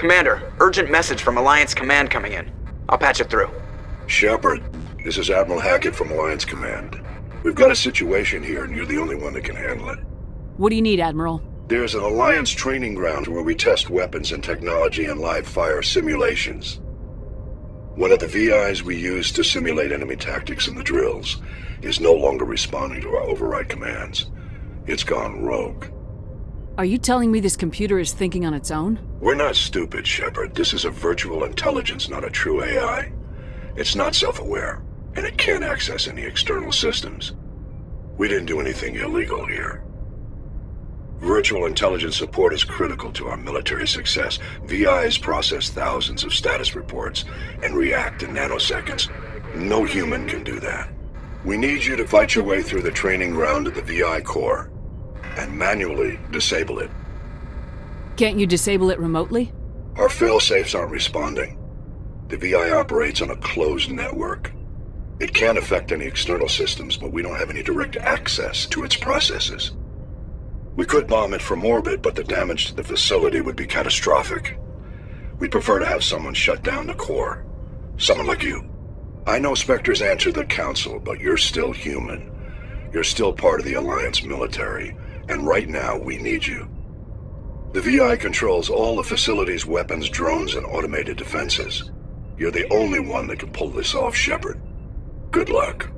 Commander, urgent message from Alliance Command coming in. I'll patch it through. Shepard, this is Admiral Hackett from Alliance Command. We've got a situation here, and you're the only one that can handle it. What do you need, Admiral? There's an Alliance training ground where we test weapons and technology in live fire simulations. One of the VIs we use to simulate enemy tactics in the drills is no longer responding to our override commands. It's gone rogue. Are you telling me this computer is thinking on its own? We're not stupid, Shepard. This is a virtual intelligence, not a true AI. It's not self-aware, and it can't access any external systems. We didn't do anything illegal here. Virtual intelligence support is critical to our military success. VIs process thousands of status reports and react in nanoseconds. No human can do that. We need you to fight your way through the training ground of the VI core and manually disable it. Can't you disable it remotely? Our fail-safes aren't responding. The VI operates on a closed network. It can't affect any external systems, but we don't have any direct access to its processes. We could bomb it from orbit, but the damage to the facility would be catastrophic. We'd prefer to have someone shut down the core. Someone like you. I know Spectres answer the Council, but you're still human. You're still part of the Alliance military, and right now we need you. The VI controls all the facility's weapons, drones, and automated defenses. You're the only one that can pull this off, Shepard. Good luck.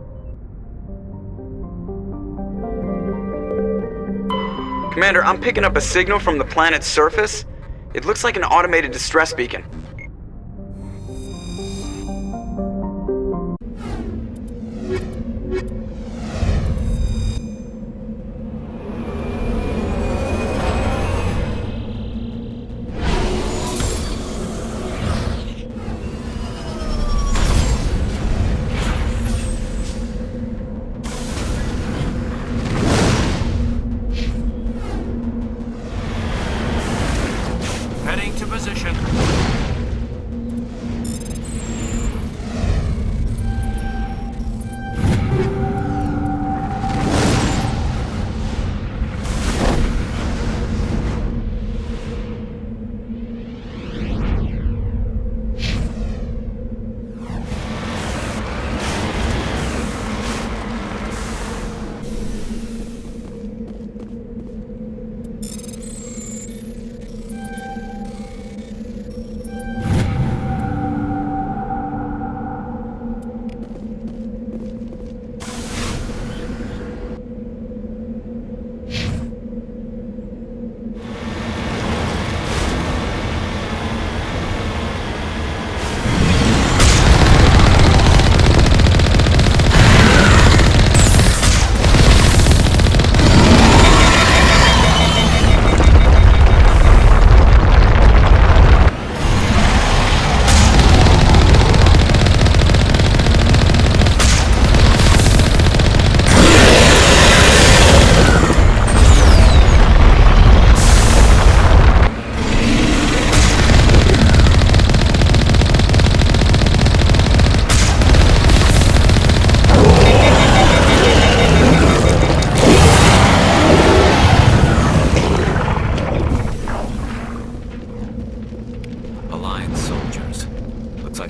Commander, I'm picking up a signal from the planet's surface. It looks like an automated distress beacon. Heading to position.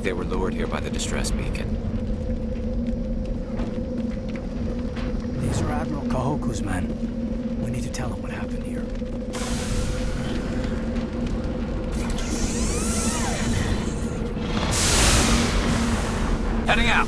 They were lured here by the distress beacon. These are Admiral Kahoku's men. We need to tell him what happened here. Heading out.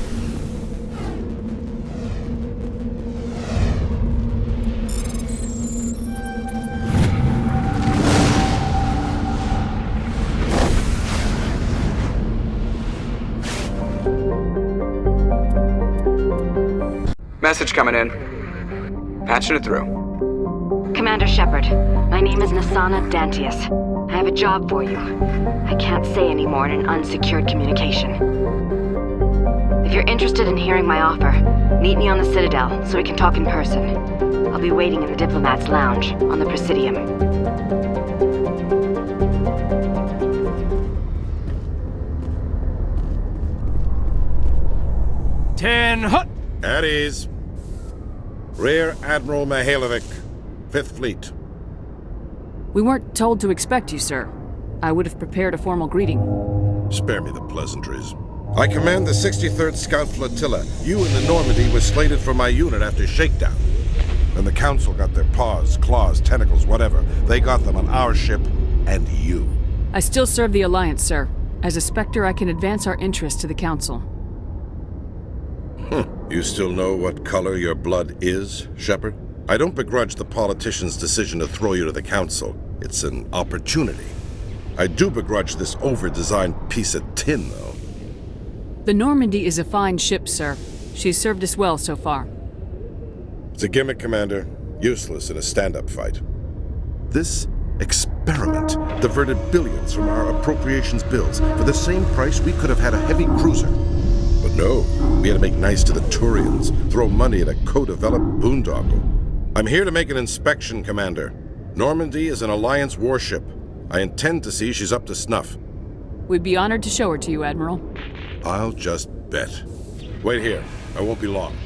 Message coming in. Patching it through. Commander Shepard, my name is Nasana Dantius. I have a job for you. I can't say any more in an unsecured communication. If you're interested in hearing my offer, meet me on the Citadel so we can talk in person. I'll be waiting in the Diplomat's Lounge on the Presidium. Ten hut! At ease. Rear Admiral Mihailovic, 5th Fleet. We weren't told to expect you, sir. I would have prepared a formal greeting. Spare me the pleasantries. I command the 63rd Scout Flotilla. You and the Normandy were slated for my unit after shakedown. Then the Council got their paws, claws, tentacles, whatever. They got them on our ship, and you. I still serve the Alliance, sir. As a Spectre, I can advance our interests to the Council. You still know what color your blood is, Shepard? I don't begrudge the politician's decision to throw you to the Council. It's an opportunity. I do begrudge this over-designed piece of tin, though. The Normandy is a fine ship, sir. She's served us well so far. It's a gimmick, Commander. Useless in a stand-up fight. This experiment diverted billions from our appropriations bills. For the same price, we could have had a heavy cruiser. But no, we had to make nice to the Turians, throw money at a co-developed boondoggle. I'm here to make an inspection, Commander. Normandy is an Alliance warship. I intend to see she's up to snuff. We'd be honored to show her to you, Admiral. I'll just bet. Wait here. I won't be long.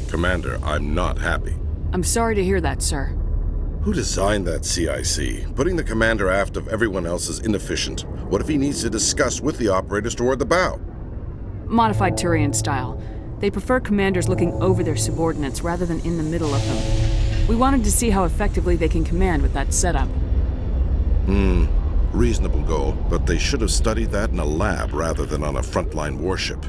Commander, I'm not happy. I'm sorry to hear that, sir. Who designed that CIC? Putting the commander aft of everyone else is inefficient. What if he needs to discuss with the operators toward the bow? Modified Turian style. They prefer commanders looking over their subordinates rather than in the middle of them. We wanted to see how effectively they can command with that setup. Reasonable goal, but they should have studied that in a lab rather than on a frontline warship.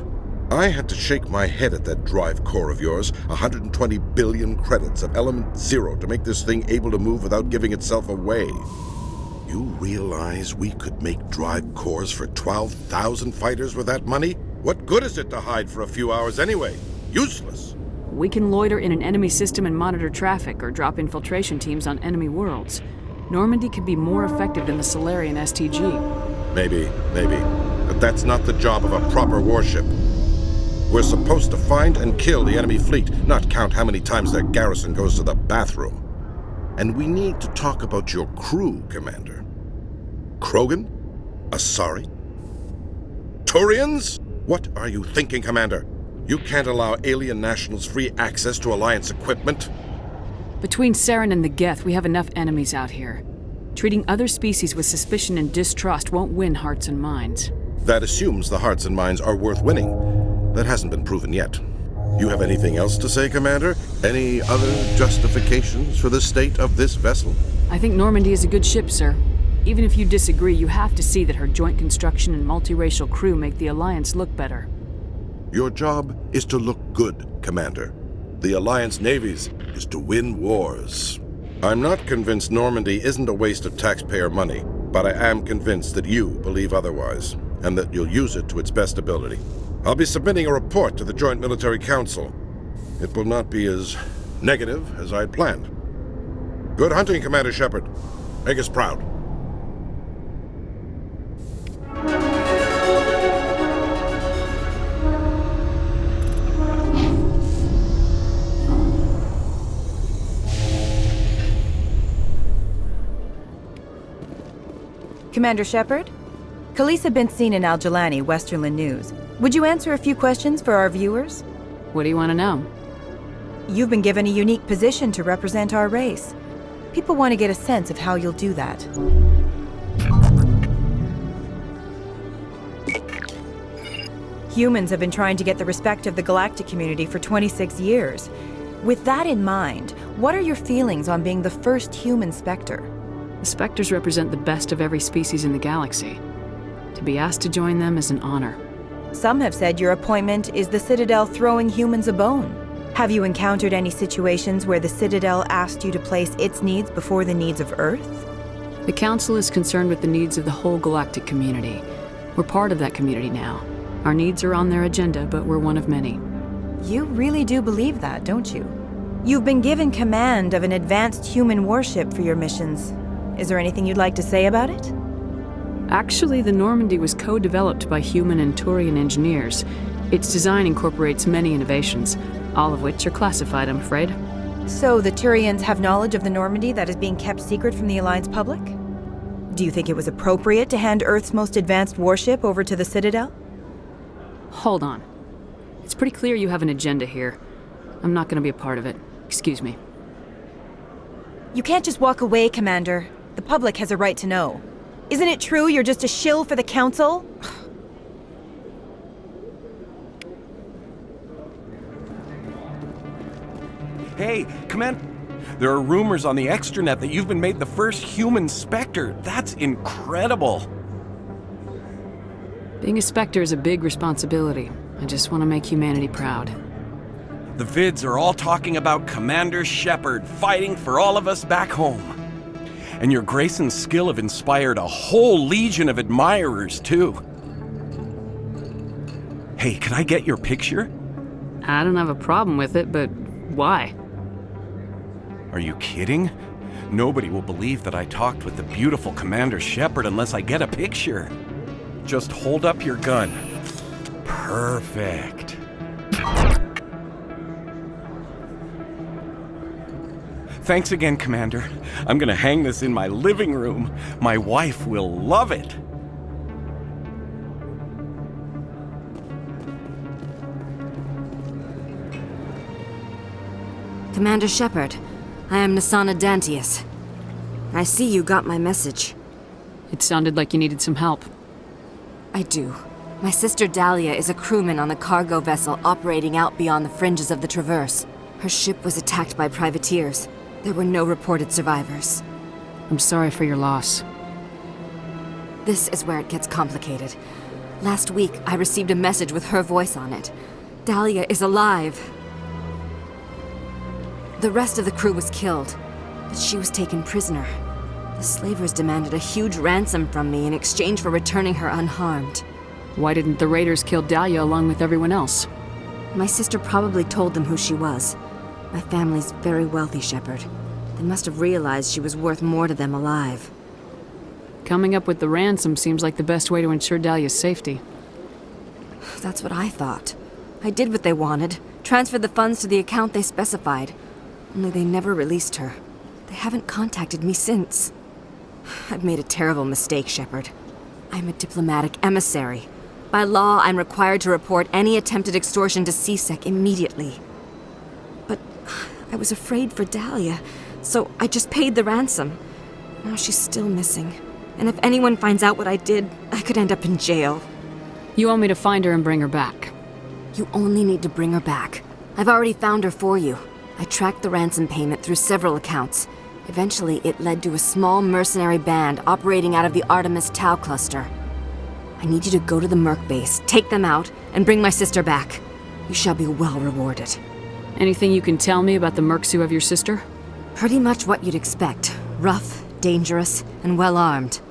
I had to shake my head at that drive core of yours. 120 billion credits of element 0 to make this thing able to move without giving itself away. You realize we could make drive cores for 12,000 fighters with that money? What good is it to hide for a few hours anyway? Useless. We can loiter in an enemy system and monitor traffic or drop infiltration teams on enemy worlds. Normandy could be more effective than the Solarian STG. Maybe. But that's not the job of a proper warship. We're supposed to find and kill the enemy fleet, not count how many times their garrison goes to the bathroom. And we need to talk about your crew, Commander. Krogan? Asari? Turians? What are you thinking, Commander? You can't allow alien nationals free access to Alliance equipment? Between Saren and the Geth, we have enough enemies out here. Treating other species with suspicion and distrust won't win hearts and minds. That assumes the hearts and minds are worth winning. That hasn't been proven yet. You have anything else to say, Commander? Any other justifications for the state of this vessel? I think Normandy is a good ship, sir. Even if you disagree, you have to see that her joint construction and multiracial crew make the Alliance look better. Your job is to look good, Commander. The Alliance navies is to win wars. I'm not convinced Normandy isn't a waste of taxpayer money, but I am convinced that you believe otherwise, and that you'll use it to its best ability. I'll be submitting a report to the Joint Military Council. It will not be as negative as I had planned. Good hunting, Commander Shepard. Make us proud. Commander Shepard? Khaleesa been seen in Al-Jalani, Westerland News. Would you answer a few questions for our viewers? What do you want to know? You've been given a unique position to represent our race. People want to get a sense of how you'll do that. Humans have been trying to get the respect of the galactic community for 26 years. With that in mind, what are your feelings on being the first human Spectre? The Spectres represent the best of every species in the galaxy. To be asked to join them is an honor. Some have said your appointment is the Citadel throwing humans a bone. Have you encountered any situations where the Citadel asked you to place its needs before the needs of Earth? The Council is concerned with the needs of the whole galactic community. We're part of that community now. Our needs are on their agenda, but we're one of many. You really do believe that, don't you? You've been given command of an advanced human warship for your missions. Is there anything you'd like to say about it? Actually, the Normandy was co-developed by human and Turian engineers. Its design incorporates many innovations, all of which are classified, I'm afraid. So the Turians have knowledge of the Normandy that is being kept secret from the Alliance public? Do you think it was appropriate to hand Earth's most advanced warship over to the Citadel? Hold on. It's pretty clear you have an agenda here. I'm not going to be a part of it. Excuse me. You can't just walk away, Commander. The public has a right to know. Isn't it true you're just a shill for the Council? Hey, there are rumors on the extranet that you've been made the first human Spectre. That's incredible. Being a Spectre is a big responsibility. I just want to make humanity proud. The vids are all talking about Commander Shepard fighting for all of us back home. And your grace and skill have inspired a whole legion of admirers, too. Hey, can I get your picture? I don't have a problem with it, but why? Are you kidding? Nobody will believe that I talked with the beautiful Commander Shepard unless I get a picture. Just hold up your gun. Perfect. Thanks again, Commander. I'm gonna hang this in my living room. My wife will love it. Commander Shepard, I am Nasana Dantius. I see you got my message. It sounded like you needed some help. I do. My sister Dahlia is a crewman on the cargo vessel operating out beyond the fringes of the Traverse. Her ship was attacked by privateers. There were no reported survivors. I'm sorry for your loss. This is where it gets complicated. Last week, I received a message with her voice on it. Dahlia is alive. The rest of the crew was killed, but she was taken prisoner. The slavers demanded a huge ransom from me in exchange for returning her unharmed. Why didn't the raiders kill Dahlia along with everyone else? My sister probably told them who she was. My family's very wealthy, Shepard. They must have realized she was worth more to them alive. Coming up with the ransom seems like the best way to ensure Dahlia's safety. That's what I thought. I did what they wanted, transferred the funds to the account they specified. Only they never released her. They haven't contacted me since. I've made a terrible mistake, Shepard. I'm a diplomatic emissary. By law, I'm required to report any attempted extortion to CSEC immediately. But I was afraid for Dahlia, so I just paid the ransom. Now she's still missing. And if anyone finds out what I did, I could end up in jail. You want me to find her and bring her back? You only need to bring her back. I've already found her for you. I tracked the ransom payment through several accounts. Eventually, it led to a small mercenary band operating out of the Artemis Tau cluster. I need you to go to the Merc base, take them out, and bring my sister back. You shall be well rewarded. Anything you can tell me about the mercs who have your sister? Pretty much what you'd expect. Rough, dangerous, and well-armed.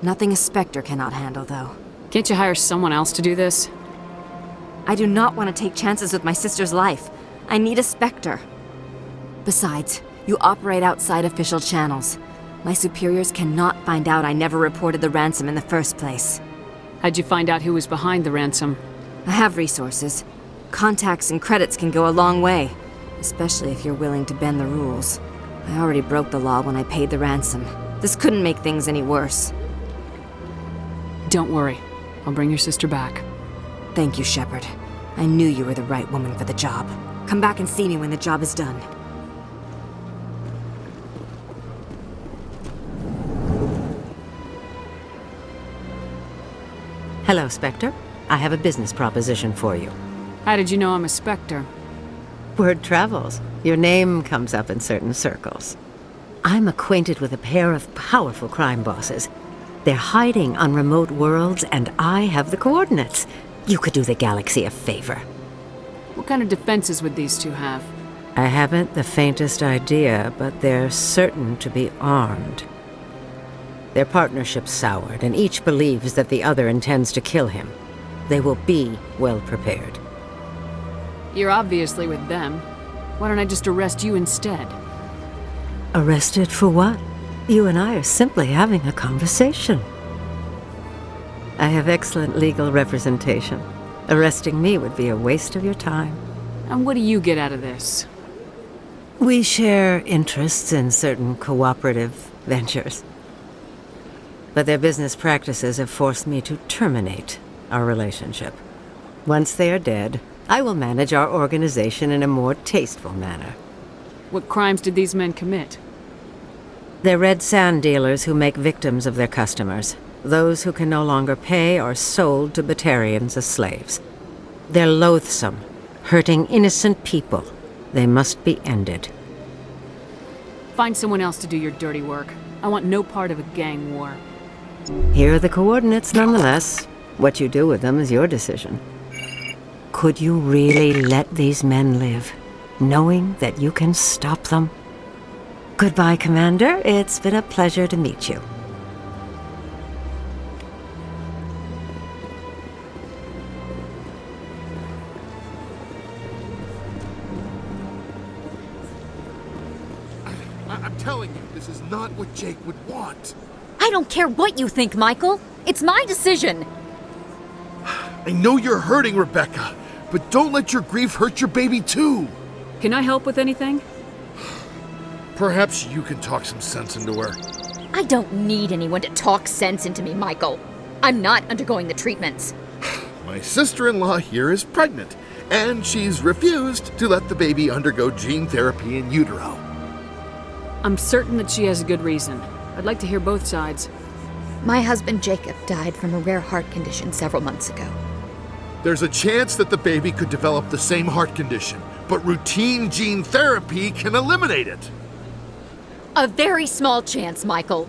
Nothing a Spectre cannot handle, though. Can't you hire someone else to do this? I do not want to take chances with my sister's life. I need a Spectre. Besides, you operate outside official channels. My superiors cannot find out I never reported the ransom in the first place. How'd you find out who was behind the ransom? I have resources. Contacts and credits can go a long way, especially if you're willing to bend the rules. I already broke the law when I paid the ransom. This couldn't make things any worse. Don't worry. I'll bring your sister back. Thank you, Shepard. I knew you were the right woman for the job. Come back and see me when the job is done. Hello, Spectre. I have a business proposition for you. How did you know I'm a Spectre? Word travels. Your name comes up in certain circles. I'm acquainted with a pair of powerful crime bosses. They're hiding on remote worlds, and I have the coordinates. You could do the galaxy a favor. What kind of defenses would these two have? I haven't the faintest idea, but they're certain to be armed. Their partnership's soured, and each believes that the other intends to kill him. They will be well prepared. You're obviously with them. Why don't I just arrest you instead? Arrested for what? You and I are simply having a conversation. I have excellent legal representation. Arresting me would be a waste of your time. And what do you get out of this? We share interests in certain cooperative ventures. But their business practices have forced me to terminate our relationship. Once they are dead, I will manage our organization in a more tasteful manner. What crimes did these men commit? They're red sand dealers who make victims of their customers. Those who can no longer pay are sold to Batarians as slaves. They're loathsome, hurting innocent people. They must be ended. Find someone else to do your dirty work. I want no part of a gang war. Here are the coordinates nonetheless. What you do with them is your decision. Could you really let these men live, knowing that you can stop them? Goodbye, Commander. It's been a pleasure to meet you. I'm telling you, this is not what Jake would want. I don't care what you think, Michael. It's my decision. I know you're hurting, Rebecca, but don't let your grief hurt your baby too. Can I help with anything? Perhaps you can talk some sense into her. I don't need anyone to talk sense into me, Michael. I'm not undergoing the treatments. My sister-in-law here is pregnant, and she's refused to let the baby undergo gene therapy in utero. I'm certain that she has a good reason. I'd like to hear both sides. My husband Jacob died from a rare heart condition several months ago. There's a chance that the baby could develop the same heart condition, but routine gene therapy can eliminate it. A very small chance, Michael.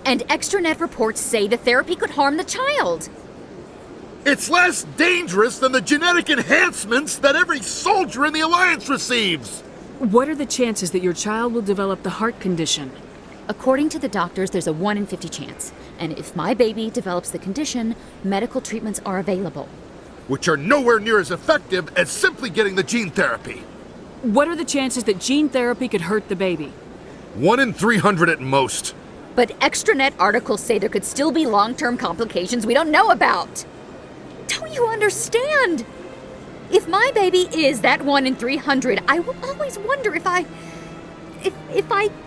And extranet reports say the therapy could harm the child. It's less dangerous than the genetic enhancements that every soldier in the Alliance receives. What are the chances that your child will develop the heart condition? According to the doctors, there's a 1 in 50 chance. And if my baby develops the condition, medical treatments are available. Which are nowhere near as effective as simply getting the gene therapy. What are the chances that gene therapy could hurt the baby? 1 in 300 at most. But extranet articles say there could still be long-term complications we don't know about. Don't you understand? If my baby is that 1 in 300, I will always wonder if I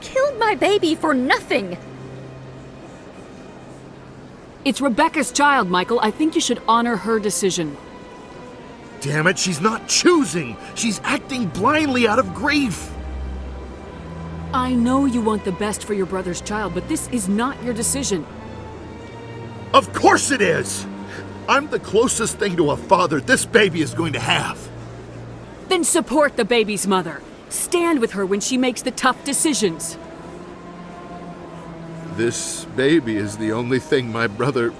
killed my baby for nothing. It's Rebecca's child, Michael. I think you should honor her decision. Damn it, she's not choosing. She's acting blindly out of grief. I know you want the best for your brother's child, but this is not your decision. Of course it is! I'm the closest thing to a father this baby is going to have. Then support the baby's mother. Stand with her when she makes the tough decisions. This baby is the only thing my brother...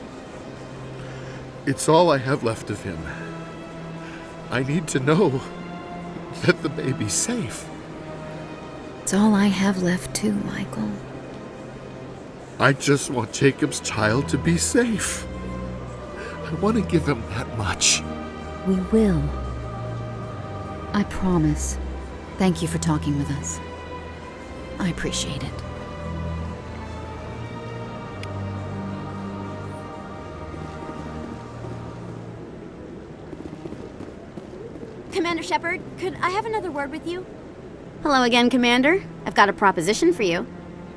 It's all I have left of him. I need to know that the baby's safe. It's all I have left too, Michael. I just want Jacob's child to be safe. I want to give him that much. We will. I promise. Thank you for talking with us. I appreciate it. Commander Shepard, could I have another word with you? Hello again, Commander. I've got a proposition for you.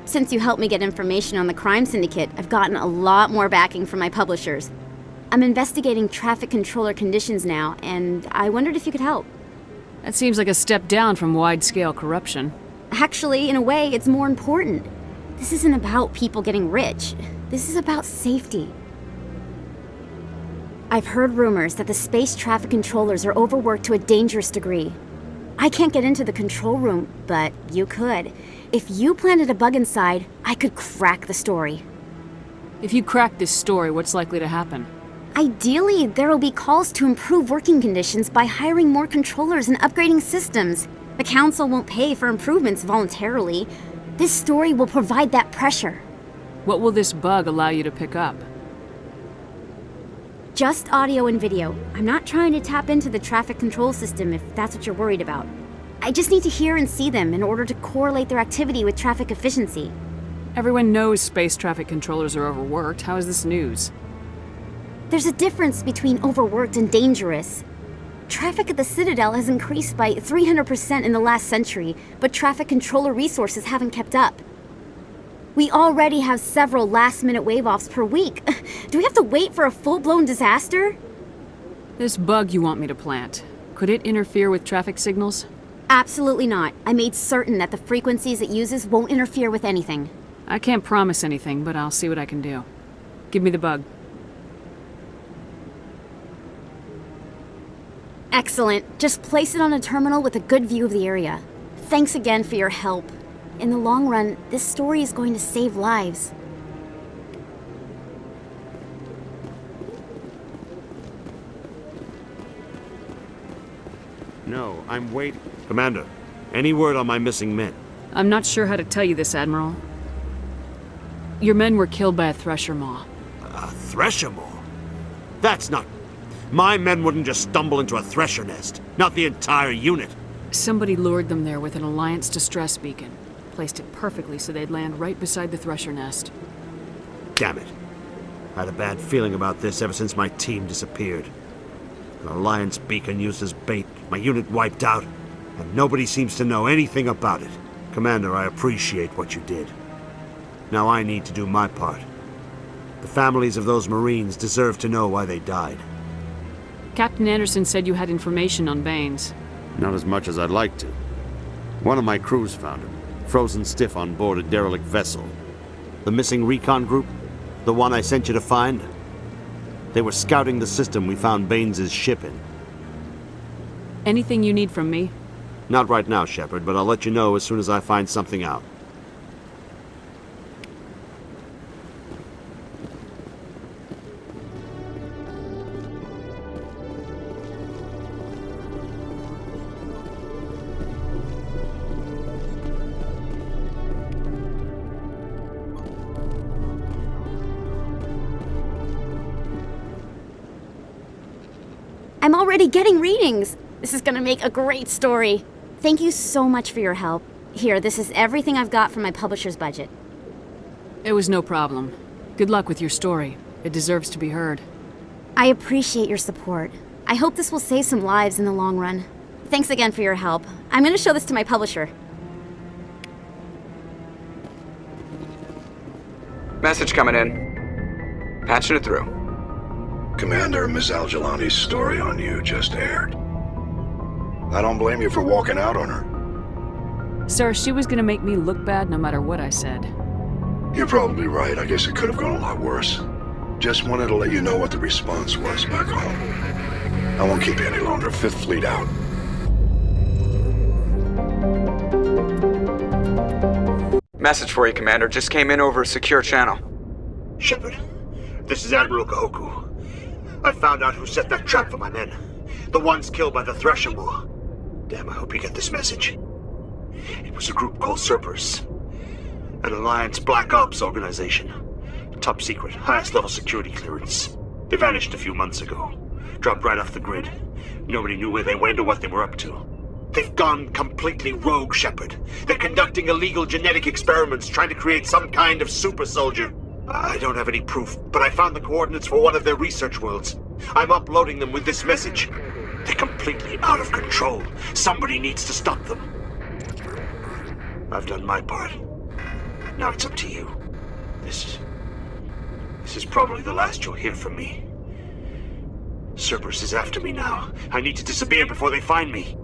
Since you helped me get information on the crime syndicate, I've gotten a lot more backing from my publishers. I'm investigating traffic controller conditions now, and I wondered if you could help. That seems like a step down from wide-scale corruption. Actually, in a way, it's more important. This isn't about people getting rich. This is about safety. I've heard rumors that the space traffic controllers are overworked to a dangerous degree. I can't get into the control room, but you could. If you planted a bug inside, I could crack the story. If you crack this story, what's likely to happen? Ideally, there will be calls to improve working conditions by hiring more controllers and upgrading systems. The Council won't pay for improvements voluntarily. This story will provide that pressure. What will this bug allow you to pick up? Just audio and video. I'm not trying to tap into the traffic control system if that's what you're worried about. I just need to hear and see them in order to correlate their activity with traffic efficiency. Everyone knows space traffic controllers are overworked. How is this news? There's a difference between overworked and dangerous. Traffic at the Citadel has increased by 300% in the last century, but traffic controller resources haven't kept up. We already have several last-minute wave-offs per week. Do we have to wait for a full-blown disaster? This bug you want me to plant, could it interfere with traffic signals? Absolutely not. I made certain that the frequencies it uses won't interfere with anything. I can't promise anything, but I'll see what I can do. Give me the bug. Excellent. Just place it on a terminal with a good view of the area. Thanks again for your help. In the long run, this story is going to save lives. No, I'm waiting. Commander, any word on my missing men? I'm not sure how to tell you this, Admiral. Your men were killed by a thresher maw. A thresher maw? That's not... My men wouldn't just stumble into a thresher nest. Not the entire unit. Somebody lured them there with an Alliance distress beacon. Placed it perfectly so they'd land right beside the thresher nest. Damn it. I had a bad feeling about this ever since my team disappeared. An Alliance beacon used as bait, my unit wiped out, and nobody seems to know anything about it. Commander, I appreciate what you did. Now I need to do my part. The families of those Marines deserve to know why they died. Captain Anderson said you had information on Baines. Not as much as I'd like to. One of my crews found him, frozen stiff on board a derelict vessel. The missing recon group? The one I sent you to find? They were scouting the system we found Baines' ship in. Anything you need from me? Not right now, Shepard, but I'll let you know as soon as I find something out. I'm already getting readings. This is gonna make a great story. Thank you so much for your help. Here, this is everything I've got from my publisher's budget. It was no problem. Good luck with your story. It deserves to be heard. I appreciate your support. I hope this will save some lives in the long run. Thanks again for your help. I'm gonna show this to my publisher. Message coming in. Patching it through. Commander, Ms. Al-Jalani's story on you just aired. I don't blame you for walking out on her. Sir, she was gonna make me look bad no matter what I said. You're probably right. I guess it could have gone a lot worse. Just wanted to let you know what the response was back home. I won't keep you any longer. Fifth Fleet out. Message for you, Commander. Just came in over a secure channel. Shepard, this is Admiral Kahoku. I found out who set that trap for my men. The ones killed by the Thresher Maw. Damn, I hope you get this message. It was a group called Cerberus. An Alliance Black Ops organization. Top secret, highest level security clearance. They vanished a few months ago. Dropped right off the grid. Nobody knew where they went or what they were up to. They've gone completely rogue, Shepard. They're conducting illegal genetic experiments, trying to create some kind of super soldier. I don't have any proof, but I found the coordinates for one of their research worlds. I'm uploading them with this message. They're completely out of control. Somebody needs to stop them. I've done my part. Now it's up to you. This is probably the last you'll hear from me. Cerberus is after me now. I need to disappear before they find me.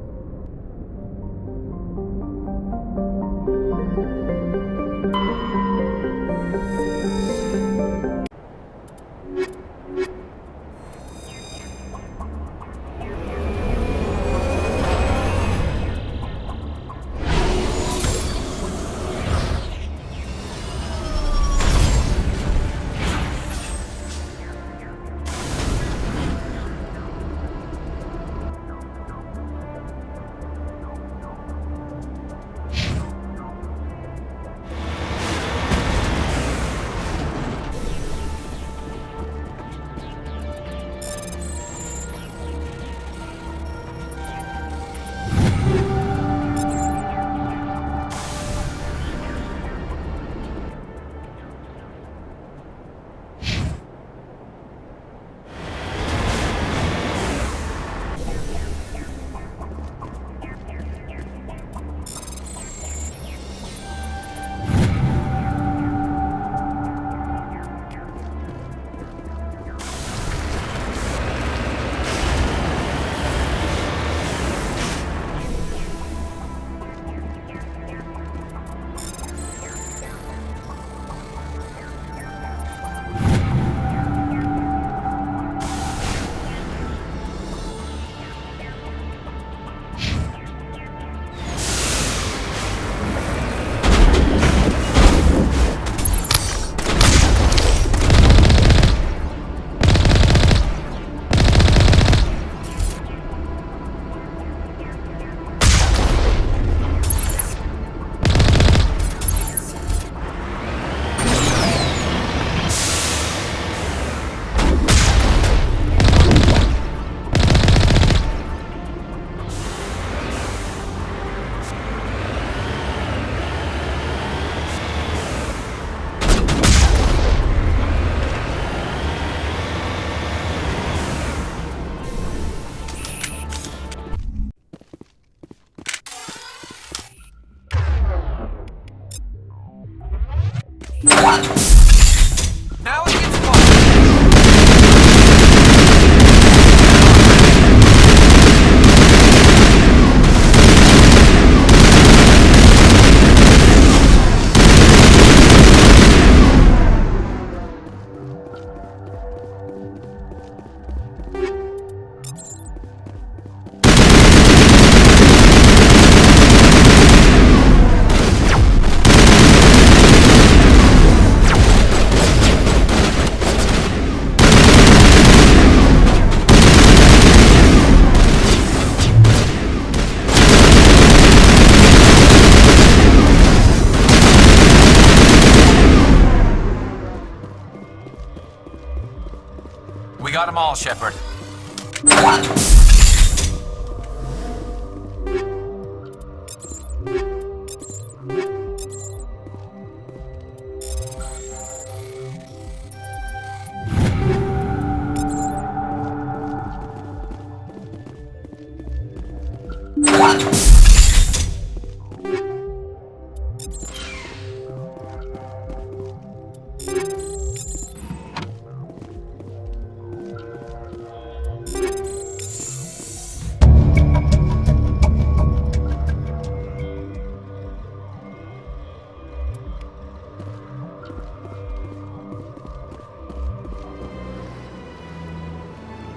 got them all, Shepard.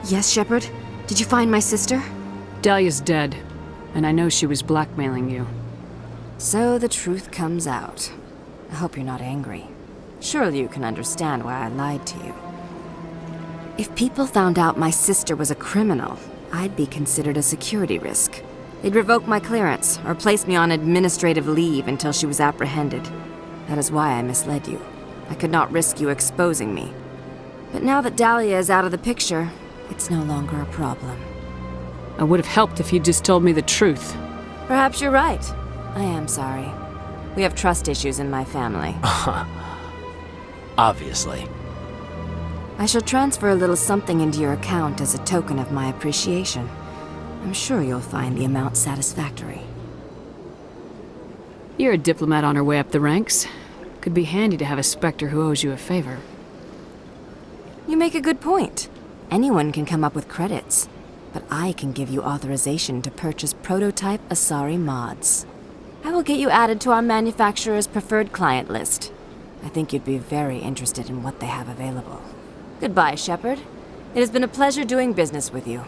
Yes, Shepard? Did you find my sister? Dahlia's dead, and I know she was blackmailing you. So the truth comes out. I hope you're not angry. Surely you can understand why I lied to you. If people found out my sister was a criminal, I'd be considered a security risk. They'd revoke my clearance or place me on administrative leave until she was apprehended. That is why I misled you. I could not risk you exposing me. But now that Dahlia is out of the picture, it's no longer a problem. I would have helped if you'd just told me the truth. Perhaps you're right. I am sorry. We have trust issues in my family. Obviously. I shall transfer a little something into your account as a token of my appreciation. I'm sure you'll find the amount satisfactory. You're a diplomat on her way up the ranks. Could be handy to have a Spectre who owes you a favor. You make a good point. Anyone can come up with credits, but I can give you authorization to purchase prototype Asari mods. I will get you added to our manufacturer's preferred client list. I think you'd be very interested in what they have available. Goodbye, Shepard. It has been a pleasure doing business with you.